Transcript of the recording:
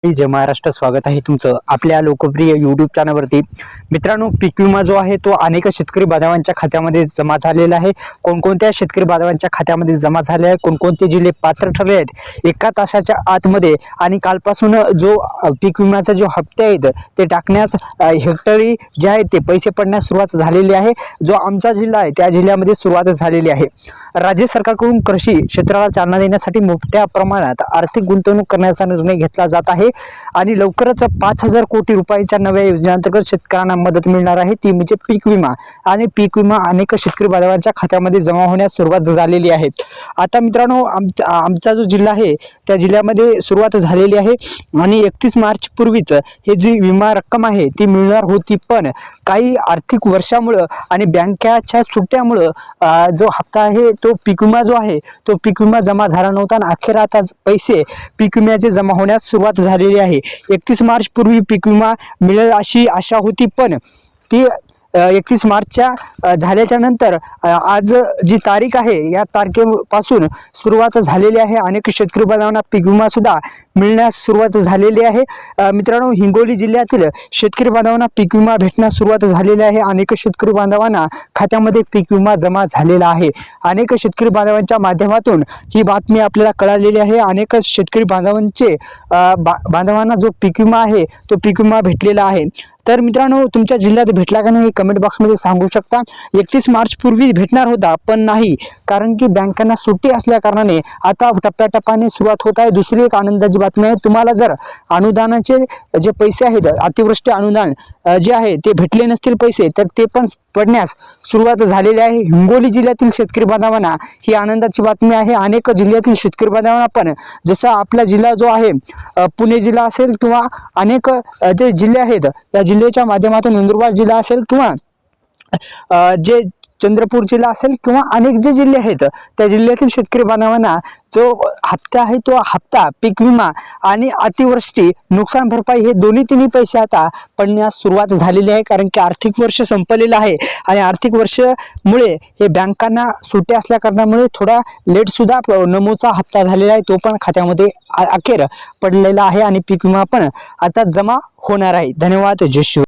जय महाराष्ट्र, स्वागत आहे तुमचं आपल्या लोकप्रिय यूट्यूब चॅनलवरती। मित्रांनो, पीक विमा जो आहे तो अनेक शेतकरी बांधवांच्या खात्यामध्ये जमा झालेला आहे। कोणकोणत्या शेतकरी बांधवांच्या खात्यामध्ये जमा झाले आहे, कोणकोणते जिल्हे पात्र ठरले आहेत एका तासाच्या आतमध्ये, आणि कालपासून जो पीक विम्याचा जो हप्ते आहेत ते टाकण्यास हेक्टरी जे आहे ते पैसे पडण्यास सुरुवात झालेली आहे। जो आमचा जिल्हा आहे त्या जिल्ह्यामध्ये सुरुवात झालेली आहे। राज्य सरकारकडून कृषी क्षेत्राला चालना देण्यासाठी मोठ्या प्रमाणात आर्थिक गुंतवणूक करण्याचा निर्णय घेतला जात आहे आणि लवकरच 5,000 कोटी रुपयांच्या नव्या योजनेअंतर्गत शेतकऱ्यांना मदत मिळणार आहे, ती म्हणजे पीक विमा। आणि पीक विमा अनेक शेतकरी बांधवांच्या खात्यामध्ये जमा होण्यास सुरुवात झालेली आहे। आता मित्रांनो, आमचा जो जिल्हा आहे त्या जिल्ह्यामध्ये सुरुवात झालेली आहे आणि 31 मार्च पूर्वीच हे जी विमा रक्कम आहे ती मिळणार होती, पण काही आर्थिक वर्षामुळे आणि बँकेच्या सुट्ट्यामुळे जो हप्ता आहे तो पीक विमा जो आहे तो पीक विमा जमा झाला नव्हता आणि अखेर आता पैसे पीक विम्याचे जमा होण्यास सुरुवात झालेली आहे। 31 मार्च पूर्वी पीक विमा मिळेल अशी आशा होती, पण ती 31 मार्चच्या झाल्याच्या नंतर आज जी तारीख आहे या तारखेपासून सुरुवात झालेली आहे। अनेक शेतकरी बांधवांना पीक विमा सुद्धा मिळण्यास सुरुवात झालेली आहे। मित्रांनो, हिंगोली जिल्ह्यातील शेतकरी बांधवांना पीक विमा भेटण्यास सुरुवात झालेली आहे। अनेक शेतकरी बांधवांना खात्यामध्ये पीक विमा जमा झालेला आहे। अनेक शेतकरी बांधवांच्या माध्यमातून ही बातमी आपल्याला कळालेली आहे। अनेक शेतकरी बांधवांना जो पीक विमा आहे तो पीक विमा भेटलेला आहे। तर मित्रांनो, तुमच्या जिल्ह्यात भेटला का नाही कमेंट बॉक्समध्ये सांगू शकता। 31 मार्च पूर्वी भेटणार होता, पण नाही, कारण की बँकांना सुट्टी असल्या कारणाने आता टप्प्याटप्प्याने सुरुवात होत आहे। दुसरी एक आनंदाची बातमी आहे, तुम्हाला जर अनुदानाचे जे पैसे आहेत, अतिवृष्टी अनुदान जे आहे ते भेटले नसतील पैसे, तर ते पण पडण्यास सुरुवात झालेली आहे। हिंगोली जिल्ह्यातील शेतकरी बांधवांना ही आनंदाची बातमी आहे। अनेक जिल्ह्यातील शेतकरी बांधवांना पण, जसा आपला जिल्हा जो आहे पुणे जिल्हा असेल किंवा अनेक जे जिल्हे आहेत त्या जिल्ह्याच्या माध्यमातून नंदुरबार जिल्हा असेल किंवा जे चंद्रपूर जिल्हा असेल किंवा अनेक जे जिल्हे आहेत त्या जिल्ह्यातील शेतकरी बांधवांना जो हप्ता आहे तो हप्ता पीक विमा आणि अतिवृष्टी नुकसान भरपाई हे तिन्ही पैसे आता पडण्यास सुरुवात झालेली आहे। कारण की आर्थिक वर्ष संपलेलं आहे आणि आर्थिक वर्षामुळे हे बँकांना सुट्टी असल्या कारणामुळे थोडा लेट सुद्धा नमूचा हप्ता झालेला आहे, तो पण खात्यामध्ये अखेर पडलेला आहे आणि पीक विमा पण आता जमा होणार आहे। धन्यवाद। जय श्री